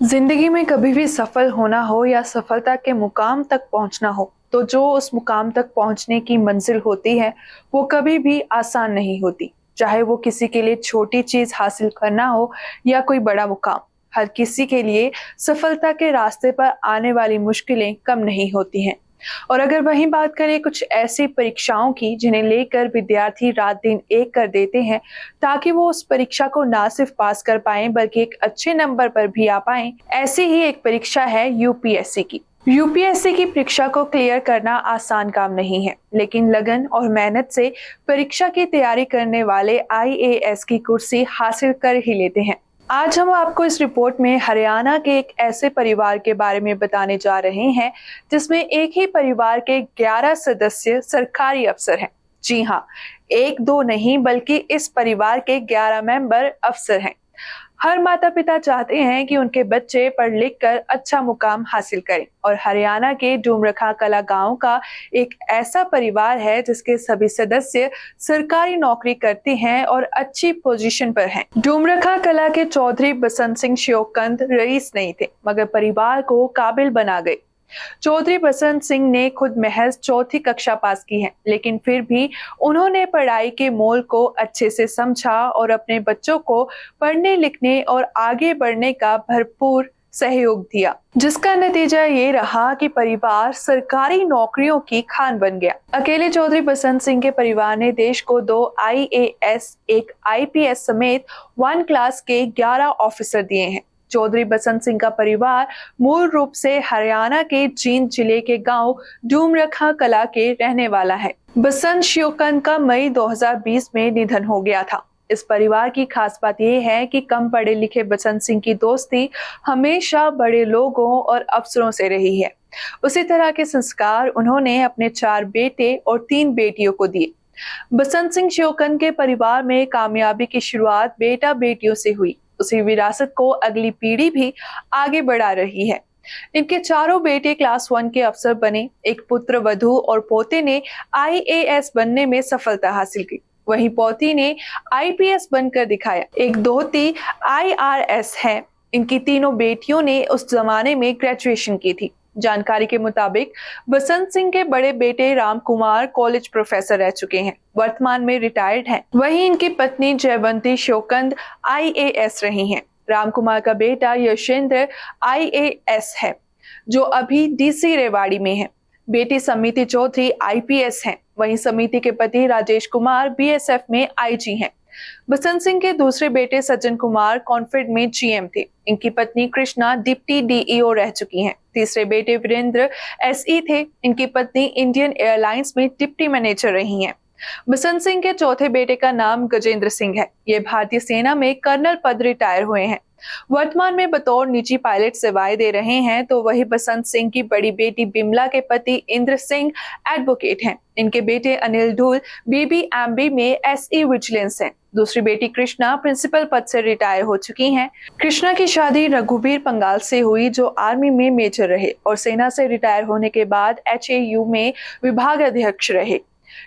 जिंदगी में कभी भी सफल होना हो या सफलता के मुकाम तक पहुंचना हो, तो जो उस मुकाम तक पहुंचने की मंजिल होती है वो कभी भी आसान नहीं होती। चाहे वो किसी के लिए छोटी चीज हासिल करना हो या कोई बड़ा मुकाम, हर किसी के लिए सफलता के रास्ते पर आने वाली मुश्किलें कम नहीं होती हैं। और अगर वहीं बात करें कुछ ऐसी परीक्षाओं की जिन्हें लेकर विद्यार्थी रात दिन एक कर देते हैं ताकि वो उस परीक्षा को ना सिर्फ पास कर पाए बल्कि एक अच्छे नंबर पर भी आ पाए, ऐसी ही एक परीक्षा है यूपीएससी की। यूपीएससी की परीक्षा को क्लियर करना आसान काम नहीं है, लेकिन लगन और मेहनत से परीक्षा की तैयारी करने वाले आईएएस की कुर्सी हासिल कर ही लेते हैं। आज हम आपको इस रिपोर्ट में हरियाणा के एक ऐसे परिवार के बारे में बताने जा रहे हैं जिसमें एक ही परिवार के 11 सदस्य सरकारी अफसर हैं। जी हाँ, एक दो नहीं बल्कि इस परिवार के 11 मेंबर अफसर हैं। हर माता पिता चाहते हैं कि उनके बच्चे पढ़ लिख कर अच्छा मुकाम हासिल करें, और हरियाणा के डूमरखा कला गांव का एक ऐसा परिवार है जिसके सभी सदस्य सरकारी नौकरी करते हैं और अच्छी पोजीशन पर हैं। डूमरखा कला के चौधरी बसंत सिंह श्योकंद रईस नहीं थे, मगर परिवार को काबिल बना गए। चौधरी बसंत सिंह ने खुद महज चौथी कक्षा पास की है, लेकिन फिर भी उन्होंने पढ़ाई के मोल को अच्छे से समझा और अपने बच्चों को पढ़ने लिखने और आगे बढ़ने का भरपूर सहयोग दिया, जिसका नतीजा ये रहा कि परिवार सरकारी नौकरियों की खान बन गया। अकेले चौधरी बसंत सिंह के परिवार ने देश को 2 आईएएस, एक आईपीएस समेत 1 क्लास के 11 ऑफिसर दिए हैं। चौधरी बसंत सिंह का परिवार मूल रूप से हरियाणा के जींद जिले के गांव डूमरखा कला के रहने वाला है। बसंत श्योकंद का मई 2020 में निधन हो गया था। इस परिवार की खास बात यह है कि कम पढ़े लिखे बसंत सिंह की दोस्ती हमेशा बड़े लोगों और अफसरों से रही है। उसी तरह के संस्कार उन्होंने अपने 4 बेटे और 3 बेटियों को दिए। बसंत सिंह श्योकंद के परिवार में कामयाबी की शुरुआत बेटा बेटियों से हुई। उसी विरासत को अगली पीढ़ी भी आगे बढ़ा रही है। इनके चारों बेटे क्लास 1 के अफसर बने। एक पुत्र वधू और पोते ने आईएएस बनने में सफलता हासिल की, वहीं पोती ने आईपीएस बनकर दिखाया। एक दोहती आईआरएस है। इनकी तीनों बेटियों ने उस जमाने में ग्रेजुएशन की थी। जानकारी के मुताबिक बसंत सिंह के बड़े बेटे राम कुमार कॉलेज प्रोफेसर रह चुके हैं, वर्तमान में रिटायर्ड हैं। वहीं इनकी पत्नी जयवंती श्योकंद आईएएस रही हैं। राम कुमार का बेटा यशेंद्र आईएएस है, जो अभी डीसी रेवाड़ी में है। बेटी समिति चौधरी आईपीएस हैं। वहीं समिति के पति राजेश कुमार बीएसएफ में आईजी हैं। बसंत सिंह के दूसरे बेटे सज्जन कुमार कॉन्फेड में जीएम थे। इनकी पत्नी कृष्णा डिप्टी डीईओ रह चुकी हैं। तीसरे बेटे वीरेंद्र एसई थे। इनकी पत्नी इंडियन एयरलाइंस में डिप्टी मैनेजर रही हैं। बसंत सिंह के चौथे बेटे का नाम गजेंद्र सिंह है। ये भारतीय सेना में कर्नल पद रिटायर हुए हैं। वर्तमान में बतौर निजी पायलट सेवाएं दे रहे हैं। तो वही बसंत सिंह की बड़ी बेटी बिमला के पति इंद्र सिंह एडवोकेट हैं। इनके बेटे अनिल ढूल बीबीएमबी में एसई विजिलेंस हैं। दूसरी बेटी कृष्णा प्रिंसिपल पद से रिटायर हो चुकी हैं। कृष्णा की शादी रघुबीर पंगाल से हुई, जो आर्मी में मेजर रहे और सेना से रिटायर होने के बाद एचएयू में विभाग अध्यक्ष रहे।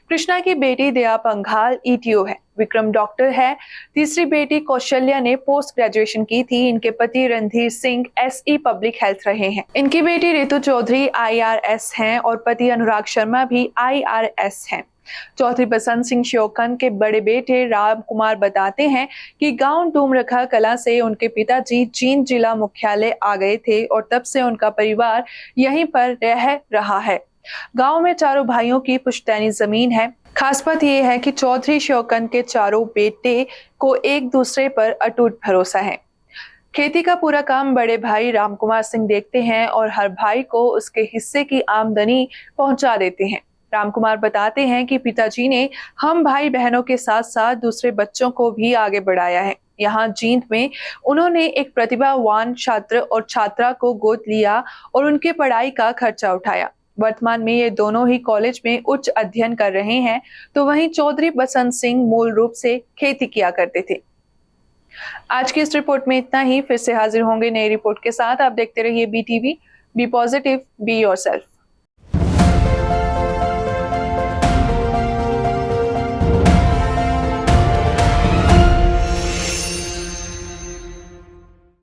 कृष्णा की बेटी दया पंघाल ईटीओ है। विक्रम डॉक्टर है। तीसरी बेटी कौशल्या ने पोस्ट ग्रेजुएशन की थी। इनके पति Randhir Singh SE public health रहे हैं। इनकी बेटी रितु चौधरी आईआरएस हैं और पति अनुराग शर्मा भी आईआरएस हैं। चौधरी बसंत सिंह श्योकंद के बड़े बेटे राम कुमार बताते हैं कि गांव डूमरखा कला से उनके पिताजी जींद जिला मुख्यालय आ गए थे और तब से उनका परिवार यहीं पर रह रहा है। गांव में चारों भाइयों की पुश्तैनी जमीन है। खास बात यह है कि चौधरी श्योकंद के चारों बेटे को एक दूसरे पर अटूट भरोसा है। खेती का पूरा काम बड़े भाई राम कुमार सिंह देखते हैं और हर भाई को उसके हिस्से की आमदनी पहुंचा देते हैं। राम कुमार बताते हैं कि पिताजी ने हम भाई बहनों के साथ साथ दूसरे बच्चों को भी आगे बढ़ाया है। यहाँ जींद में उन्होंने एक प्रतिभावान छात्र और छात्रा को गोद लिया और उनके पढ़ाई का खर्चा उठाया। वर्तमान में ये दोनों ही कॉलेज में उच्च अध्ययन कर रहे हैं। तो वहीं चौधरी बसंत सिंह मूल रूप से खेती किया करते थे। आज की इस रिपोर्ट में इतना ही। फिर से हाजिर होंगे नई रिपोर्ट के साथ। आप देखते रहिए BTV. Be positive, be yourself.